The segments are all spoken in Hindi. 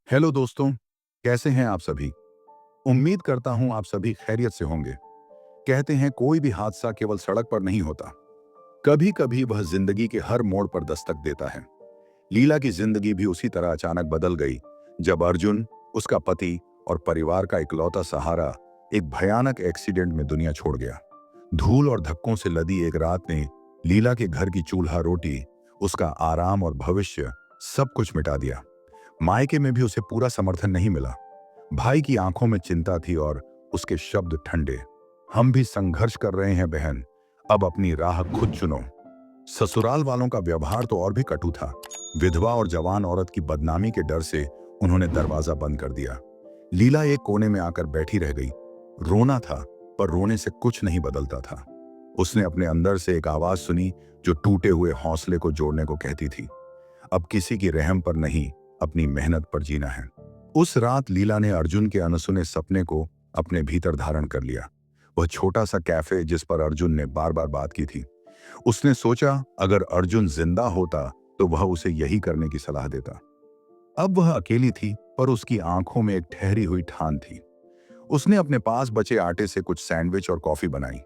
हेलो दोस्तों, कैसे हैं आप सभी? उम्मीद करता हूं आप सभी खैरियत से होंगे। कहते हैं कोई भी हादसा केवल सड़क पर नहीं होता, कभी कभी वह जिंदगी के हर मोड़ पर दस्तक देता है। लीला की जिंदगी भी उसी तरह अचानक बदल गई जब अर्जुन, उसका पति और परिवार का इकलौता सहारा एक भयानक एक्सीडेंट में दुनिया छोड़ गया। धूल और धक्कों से लदी एक रात ने लीला के घर की चूल्हा रोटी, उसका आराम और भविष्य सब कुछ मिटा दिया। मायके में भी उसे पूरा समर्थन नहीं मिला। भाई की आंखों में चिंता थी और उसके शब्द ठंडे। हम भी संघर्ष कर रहे हैं बहन, अब अपनी राह खुद चुनो। ससुराल वालों का व्यवहार तो और भी कटु था। विधवा और जवान औरत की बदनामी के डर से उन्होंने दरवाजा बंद कर दिया। लीला एक कोने में आकर बैठी रह गई। रोना था, पर रोने से कुछ नहीं बदलता था। उसने अपने अंदर से एक आवाज सुनी जो टूटे हुए हौसले को जोड़ने को कहती थी, अब किसी की रहम पर नहीं, अपनी मेहनत पर जीना है। उस रात लीला ने अर्जुन के अनसुने सपने को अपने भीतर धारण कर लिया। वह छोटा सा कैफे जिस पर अर्जुन ने बार बार बात की थी। उसने सोचा अगर अर्जुन जिंदा होता तो वह उसे यही करने की सलाह देता। अब वह अकेली थी, पर उसकी आंखों में एक ठहरी हुई ठान थी। उसने अपने पास बचे आटे से कुछ सैंडविच और कॉफी बनाई।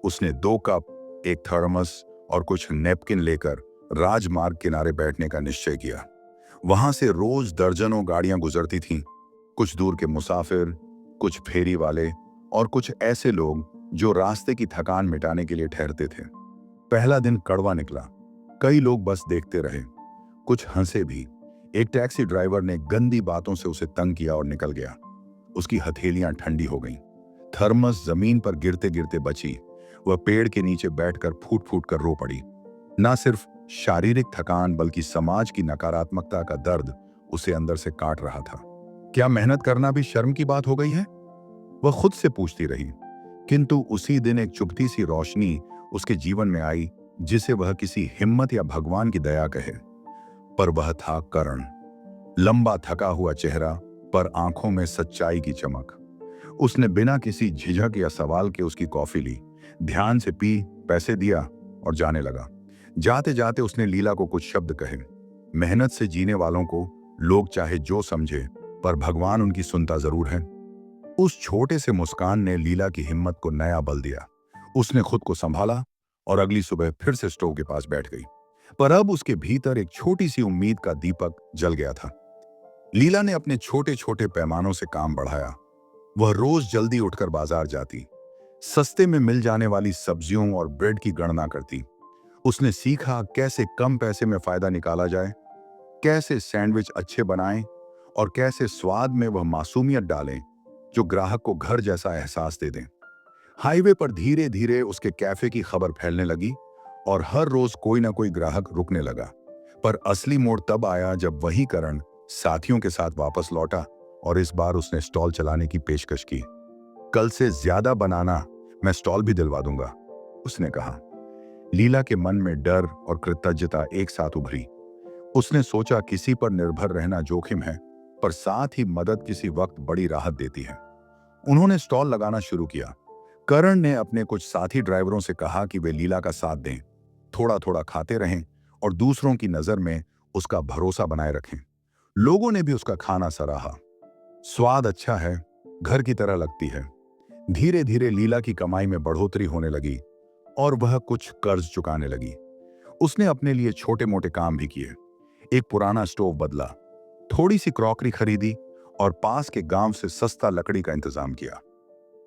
उसने 2 कप, एक थर्मस और कुछ नैपकिन लेकर राजमार्ग किनारे बैठने का निश्चय किया। वहां से रोज दर्जनों गाड़ियां गुजरती थीं। कुछ दूर के मुसाफिर, कुछ फेरी वाले और कुछ ऐसे लोग जो रास्ते की थकान मिटाने के लिए ठहरते थे। पहला दिन कड़वा निकला। कई लोग बस देखते रहे, कुछ हंसे भी। एक टैक्सी ड्राइवर ने गंदी बातों से उसे तंग किया और निकल गया। उसकी हथेलियां ठंडी हो गईं। थर्मस जमीन पर गिरते गिरते बची। वह पेड़ के नीचे बैठकर फूट फूट कर रो पड़ी। ना सिर्फ शारीरिक थकान बल्कि समाज की नकारात्मकता का दर्द उसे अंदर से काट रहा था। क्या मेहनत करना भी शर्म की बात हो गई है? वह खुद से पूछती रही। किंतु उसी दिन एक चुभती सी रोशनी उसके जीवन में आई, जिसे वह किसी हिम्मत या भगवान की दया कहे, पर वह था करण। लंबा थका हुआ चेहरा, पर आंखों में सच्चाई की चमक। उसने बिना किसी झिझक या सवाल के उसकी कॉफी ली, ध्यान से पी, पैसे दिया और जाने लगा। जाते जाते उसने लीला को कुछ शब्द कहे। मेहनत से जीने वालों को लोग चाहे जो समझे, पर भगवान उनकी सुनता जरूर है। उस छोटे से मुस्कान ने लीला की हिम्मत को नया बल दिया। उसने खुद को संभाला और अगली सुबह फिर से स्टोव के पास बैठ गई। पर अब उसके भीतर एक छोटी सी उम्मीद का दीपक जल गया था। लीला ने अपने छोटे छोटे पैमानों से काम बढ़ाया। वह रोज जल्दी उठकर बाजार जाती, सस्ते में मिल जाने वाली सब्जियों और ब्रेड की गणना करती। उसने सीखा कैसे कम पैसे में फायदा निकाला जाए, कैसे सैंडविच अच्छे बनाएं और कैसे स्वाद में वह मासूमियत डालें जो ग्राहक को घर जैसा एहसास दे दें। हाईवे पर धीरे धीरे उसके कैफे की खबर फैलने लगी और हर रोज कोई ना कोई ग्राहक रुकने लगा। पर असली मोड़ तब आया जब वही करण साथियों के साथ वापस लौटा और इस बार उसने स्टॉल चलाने की पेशकश की। कल से ज्यादा बनाना, मैं स्टॉल भी दिलवा दूंगा, उसने कहा। लीला के मन में डर और कृतज्ञता एक साथ उभरी। उसने सोचा किसी पर निर्भर रहना जोखिम है, पर साथ ही मदद किसी वक्त बड़ी राहत देती है। उन्होंने स्टॉल लगाना शुरू किया। करण ने अपने कुछ साथी ड्राइवरों से कहा कि वे लीला का साथ दें, थोड़ा थोड़ा खाते रहें और दूसरों की नजर में उसका भरोसा बनाए रखें। लोगों ने भी उसका खाना सराहा। स्वाद अच्छा है, घर की तरह लगती है। धीरे धीरे लीला की कमाई में बढ़ोतरी होने लगी और वह कुछ कर्ज चुकाने लगी। उसने अपने लिए छोटे मोटे काम भी किए। एक पुराना स्टोव बदला, थोड़ी सी क्रॉकरी खरीदी और पास के गांव से सस्ता लकड़ी का इंतजाम किया।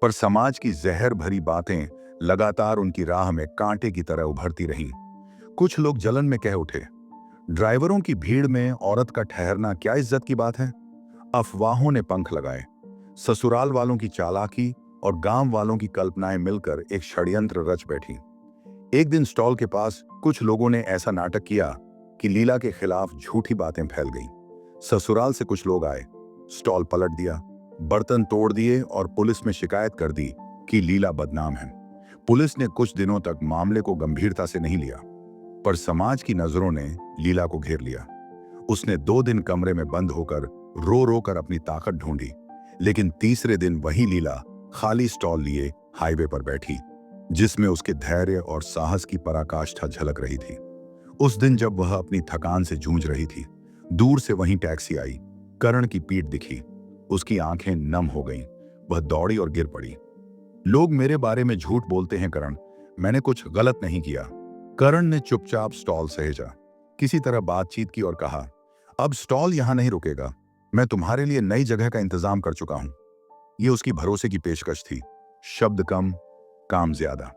पर समाज की जहर भरी बातें लगातार उनकी राह में कांटे की तरह उभरती रहीं। कुछ लोग जलन में कह उठे, ड्राइवरों की भीड़ में औरत का ठहरना क्या इज्जत की बात है। अफवाहों ने पंख लगाए। ससुराल वालों की चालाकी और गांव वालों की कल्पनाएं मिलकर एक षड्यंत्र रच बैठी। एक दिन स्टॉल के पास कुछ लोगों ने ऐसा नाटक किया कि लीला के खिलाफ झूठी बातें फैल गईं। ससुराल से कुछ लोग आए, स्टॉल पलट दिया, बर्तन तोड़ दिए और पुलिस में शिकायत कर दी कि लीला बदनाम है। पुलिस ने कुछ दिनों तक मामले को गंभीरता से नहीं लिया, पर समाज की नजरों ने लीला को घेर लिया। उसने 2 दिन कमरे में बंद होकर रो रो कर अपनी ताकत ढूंढी, लेकिन तीसरे दिन वही लीला खाली स्टॉल लिए हाईवे पर बैठी, जिसमें उसके धैर्य और साहस की पराकाष्ठा झलक रही थी। उस दिन जब वह अपनी थकान से जूझ रही थी, दूर से वहीं टैक्सी आई। करण की पीठ दिखी, उसकी आंखें नम हो गईं। वह दौड़ी और गिर पड़ी। लोग मेरे बारे में झूठ बोलते हैं करण, मैंने कुछ गलत नहीं किया। करण ने चुपचाप स्टॉल सहेजा, किसी तरह बातचीत की और कहा, अब स्टॉल यहां नहीं रुकेगा, मैं तुम्हारे लिए नई जगह का इंतजाम कर चुका हूं। यह उसकी भरोसे की पेशकश थी। शब्द कम, काम ज्यादा।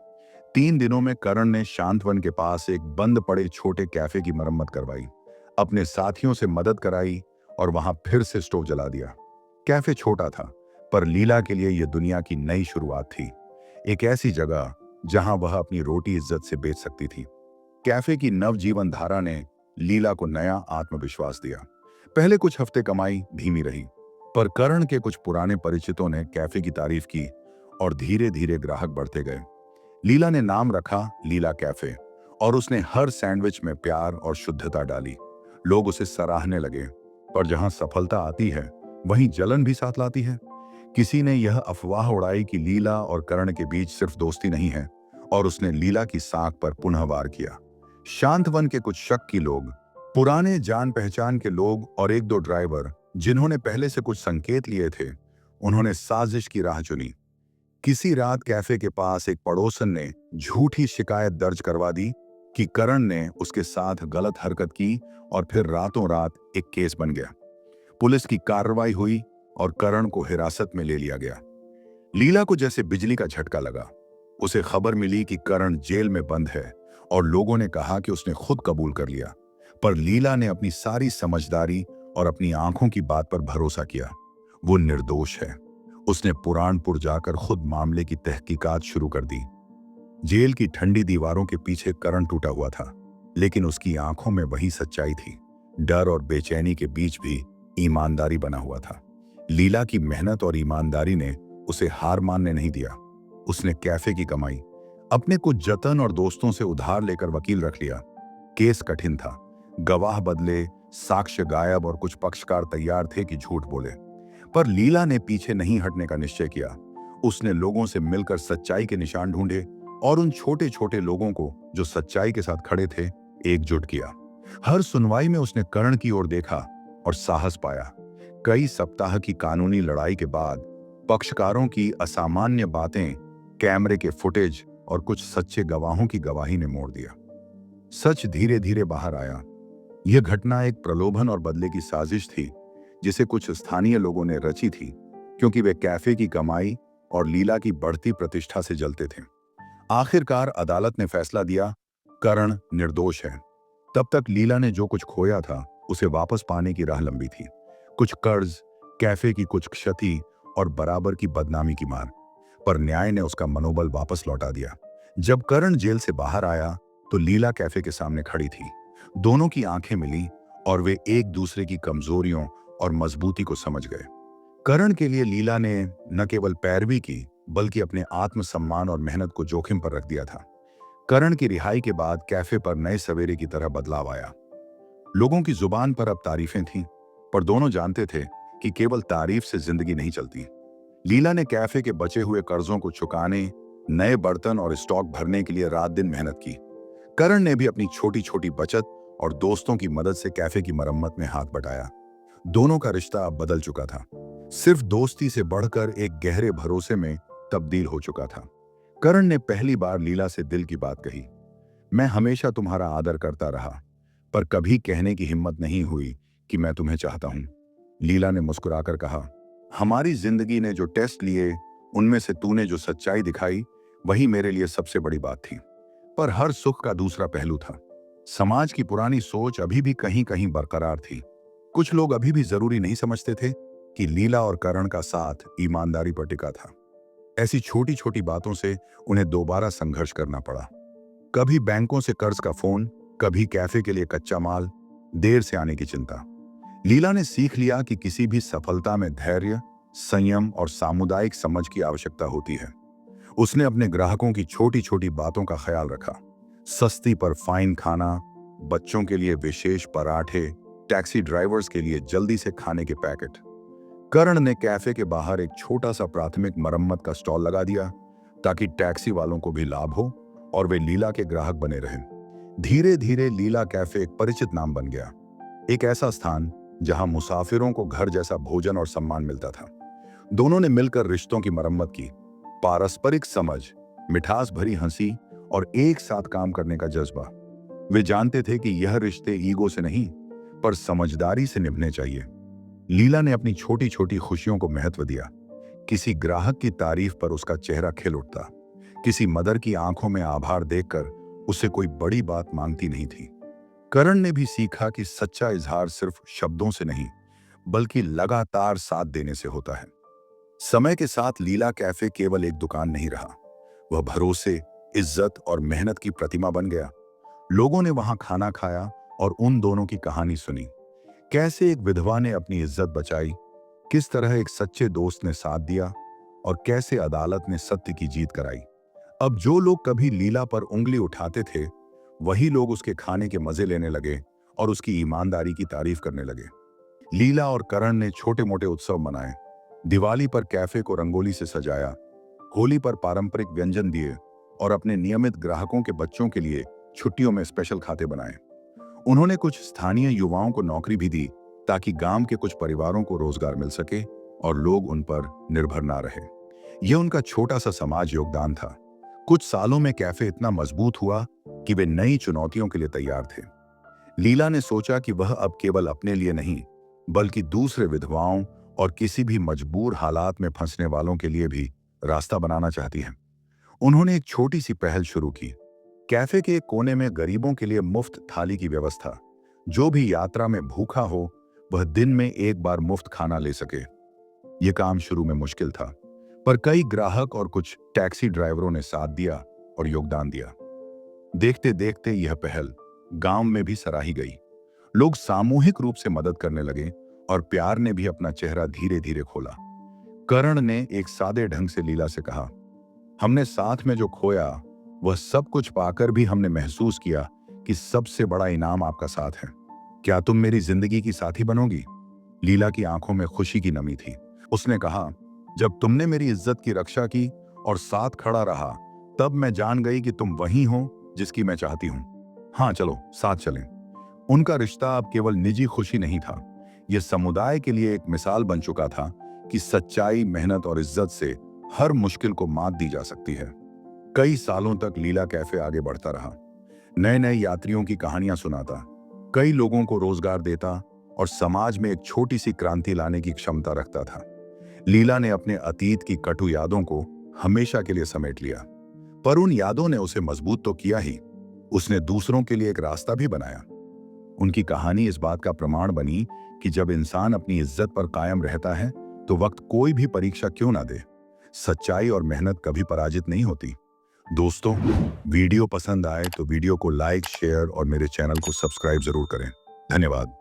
3 दिनों में करण ने शांतवन के पास एक बंद पड़े छोटे कैफे की मरम्मत करवाई, अपने साथियों से मदद कराई और वहां फिर से स्टोव जला दिया। कैफे छोटा था, पर लीला के लिए यह दुनिया की नई शुरुआत थी। एक ऐसी जगह जहां वह अपनी रोटी इज्जत से बेच सकती थी। कैफे की नवजीवन धारा ने लीला को नया आत्मविश्वास दिया। पहले कुछ हफ्ते कमाई धीमी रही, पर करण के कुछ पुराने परिचितों ने कैफे की तारीफ की और धीरे धीरे ग्राहक बढ़ते गए। लीला ने नाम रखा लीला कैफे और उसने हर सैंडविच में प्यार और शुद्धता डाली। लोग उसे सराहने लगे, पर जहां सफलता आती है वहीं जलन भी साथ लाती है। किसी ने यह अफवाह उड़ाई कि लीला और करण के बीच सिर्फ दोस्ती नहीं है, और उसने लीला की साख पर पुनः वार किया। शांतवन के कुछ शक की लोग, पुराने जान पहचान के लोग और एक दो ड्राइवर जिन्होंने पहले से कुछ संकेत लिए थे, उन्होंने साजिश की राह चुनी। किसी रात कैफे के पास एक पड़ोसन ने झूठी शिकायत दर्ज करवा दी कि करण ने उसके साथ गलत हरकत की और फिर रातों रात एक केस बन गया। पुलिस की कार्रवाई हुई और करण को हिरासत में ले लिया गया। लीला को जैसे बिजली का झटका लगा। उसे खबर मिली कि करण जेल में बंद है और लोगों ने कहा कि उसने खुद कबूल कर लिया। पर लीला ने अपनी सारी समझदारी और अपनी आंखों की बात पर भरोसा किया। वो निर्दोष है। उसने पुराणपुर जाकर खुद मामले की तहकीकात शुरू कर दी। जेल की ठंडी दीवारों के पीछे करण टूटा हुआ था, लेकिन उसकी आंखों में वही सच्चाई थी। डर और बेचैनी के बीच भी ईमानदारी बना हुआ था। लीला की मेहनत और ईमानदारी ने उसे हार मानने नहीं दिया। उसने कैफे की कमाई, अपने कुछ जतन और दोस्तों से उधार लेकर वकील रख लिया। केस कठिन था, गवाह बदले, साक्ष्य गायब और कुछ पक्षकार तैयार थे कि झूठ बोले। पर लीला ने पीछे नहीं हटने का निश्चय किया। उसने लोगों से मिलकर सच्चाई के निशान ढूंढे और उन छोटे छोटे लोगों को जो सच्चाई के साथ खड़े थे एकजुट किया। हर सुनवाई में उसने करण की ओर देखा और साहस पाया। कई सप्ताह की कानूनी लड़ाई के बाद पक्षकारों की असामान्य बातें, कैमरे के फुटेज और कुछ सच्चे गवाहों की गवाही ने मोड़ दिया। सच धीरे धीरे बाहर आया। यह घटना एक प्रलोभन और बदले की साजिश थी, जिसे कुछ स्थानीय लोगों ने रची थी, क्योंकि वे कैफे की कमाई और लीला की बढ़ती प्रतिष्ठा से जलते थे। आखिरकार अदालत ने फैसला दिया, करण निर्दोष है। तब तक लीला ने जो कुछ खोया था उसे वापस पाने की राह लंबी थी। कुछ कर्ज, कैफे की कुछ क्षति और बराबर की बदनामी की मार। पर न्याय ने उसका मनोबल वापस लौटा दिया। जब करण जेल से बाहर आया तो लीला कैफे के सामने खड़ी थी। दोनों की आंखें मिली और वे एक दूसरे की कमजोरियों और मजबूती को समझ गए। करण के लिए लीला ने न केवल पैरवी की, बल्कि अपने आत्मसम्मान और मेहनत को जोखिम पर रख दिया था। करण की रिहाई के बाद कैफे पर नए सवेरे की तरह बदलाव आया। लोगों की जुबान पर अब तारीफें थीं, पर दोनों जानते थे कि केवल तारीफ से जिंदगी नहीं चलती। लीला ने कैफे के बचे हुए कर्जों को चुकाने, नए बर्तन और स्टॉक भरने के लिए रात दिन मेहनत की। करण ने भी अपनी छोटी छोटी बचत और दोस्तों की मदद से कैफे की मरम्मत में हाथ बटाया। दोनों का रिश्ता अब बदल चुका था, सिर्फ दोस्ती से बढ़कर एक गहरे भरोसे में तब्दील हो चुका था। करण ने पहली बार लीला से दिल की बात कही, मैं हमेशा तुम्हारा आदर करता रहा, पर कभी कहने की हिम्मत नहीं हुई कि मैं तुम्हें चाहता हूं। लीला ने मुस्कुराकर कहा, हमारी जिंदगी ने जो टेस्ट लिए, उनमें से तूने जो सच्चाई दिखाई, वही मेरे लिए सबसे बड़ी बात थी। पर हर सुख का दूसरा पहलू था। समाज की पुरानी सोच अभी भी कहीं कहीं बरकरार थी। कुछ लोग अभी भी जरूरी नहीं समझते थे कि लीला और करण का साथ ईमानदारी पर टिका था। ऐसी छोटी छोटी बातों से उन्हें दोबारा संघर्ष करना पड़ा। कभी बैंकों से कर्ज का फोन, कभी कैफे के लिए कच्चा माल देर से आने की चिंता। लीला ने सीख लिया कि किसी भी सफलता में धैर्य, संयम और सामुदायिक समझ की आवश्यकता होती है। उसने अपने ग्राहकों की छोटी छोटी बातों का ख्याल रखा। सस्ती पर फाइन खाना, बच्चों के लिए विशेष पराठे, टैक्सी ड्राइवर्स के लिए जल्दी से खाने के पैकेट। करण ने कैफे के बाहर एक छोटा सा प्राथमिक मरम्मत का स्टॉल लगा दिया, ताकि टैक्सी वालों को भी लाभ हो और वे लीला के ग्राहक बने रहें। धीरे धीरे लीला कैफे एक परिचित नाम बन गया, एक ऐसा स्थान जहां मुसाफिरों को घर जैसा भोजन और सम्मान मिलता था। दोनों ने मिलकर रिश्तों की मरम्मत की। पारस्परिक समझ, मिठास भरी हंसी और एक साथ काम करने का जज्बा। वे जानते थे कि यह रिश्ते ईगो से नहीं, पर समझदारी से निभने चाहिए। लीला ने अपनी छोटी छोटी खुशियों को महत्व दिया। किसी ग्राहक की तारीफ पर उसका चेहरा खिल उठता, किसी मदर की आंखों में आभार देखकर उससे कोई बड़ी बात मांगती नहीं थी। करण ने भी सीखा कि सच्चा इजहार सिर्फ शब्दों से नहीं, बल्कि लगातार साथ देने से होता है। समय के साथ लीला कैफे केवल एक दुकान नहीं रहा, वह भरोसे, इज्जत और मेहनत की प्रतिमा बन गया। लोगों ने वहां खाना खाया और उन दोनों की कहानी सुनी। कैसे एक विधवा ने अपनी इज्जत बचाई, किस तरह एक सच्चे दोस्त ने साथ दिया और कैसे अदालत ने सत्य की जीत कराई। अब जो लोग कभी लीला पर उंगली उठाते थे, वही लोग उसके खाने के मजे लेने लगे और उसकी ईमानदारी की तारीफ करने लगे। लीला और करण ने छोटे मोटे उत्सव मनाए। दिवाली पर कैफे को रंगोली से सजाया, होली पर पारंपरिक व्यंजन दिए और अपने नियमित ग्राहकों के बच्चों के लिए छुट्टियों में स्पेशल खाते बनाए। उन्होंने कुछ स्थानीय युवाओं को नौकरी भी दी, ताकि गांव के कुछ परिवारों को रोजगार मिल सके और लोग उन पर निर्भर ना रहे। यह उनका छोटा सा समाज योगदान था। कुछ सालों में कैफे इतना मजबूत हुआ कि वे नई चुनौतियों के लिए तैयार थे। लीला ने सोचा कि वह अब केवल अपने लिए नहीं, बल्कि दूसरे विधवाओं और किसी भी मजबूर हालात में फंसने वालों के लिए भी रास्ता बनाना चाहती है। उन्होंने एक छोटी सी पहल शुरू की। कैफे के एक कोने में गरीबों के लिए मुफ्त थाली की व्यवस्था। जो भी यात्रा में भूखा हो, वह दिन में एक बार मुफ्त खाना ले सके। यह काम शुरू में मुश्किल था, पर कई ग्राहक और कुछ टैक्सी ड्राइवरों ने साथ दिया और योगदान दिया। देखते देखते यह पहल गांव में भी सराही गई। लोग सामूहिक रूप से मदद करने लगे और प्यार ने भी अपना चेहरा धीरे धीरे खोला। करण ने एक सादे ढंग से लीला से कहा, हमने साथ में जो खोया, वह सब कुछ पाकर भी हमने महसूस किया कि सबसे बड़ा इनाम आपका साथ है। क्या तुम मेरी जिंदगी की साथी बनोगी? लीला की आंखों में खुशी की नमी थी। उसने कहा, जब तुमने मेरी इज्जत की रक्षा की और साथ खड़ा रहा, तब मैं जान गई कि तुम वही हो जिसकी मैं चाहती हूं। हाँ, चलो साथ चलें। उनका रिश्ता अब केवल निजी खुशी नहीं था, यह समुदाय के लिए एक मिसाल बन चुका था कि सच्चाई, मेहनत और इज्जत से हर मुश्किल को मात दी जा सकती है। कई सालों तक लीला कैफे आगे बढ़ता रहा। नए नए यात्रियों की कहानियां सुनाता, कई लोगों को रोजगार देता और समाज में एक छोटी सी क्रांति लाने की क्षमता रखता था। लीला ने अपने अतीत की कटु यादों को हमेशा के लिए समेट लिया, पर उन यादों ने उसे मजबूत तो किया ही, उसने दूसरों के लिए एक रास्ता भी बनाया। उनकी कहानी इस बात का प्रमाण बनी कि जब इंसान अपनी इज्जत पर कायम रहता है, तो वक्त कोई भी परीक्षा क्यों ना दे, सच्चाई और मेहनत कभी पराजित नहीं होती। दोस्तों, वीडियो पसंद आए तो वीडियो को लाइक, शेयर और मेरे चैनल को सब्सक्राइब जरूर करें। धन्यवाद।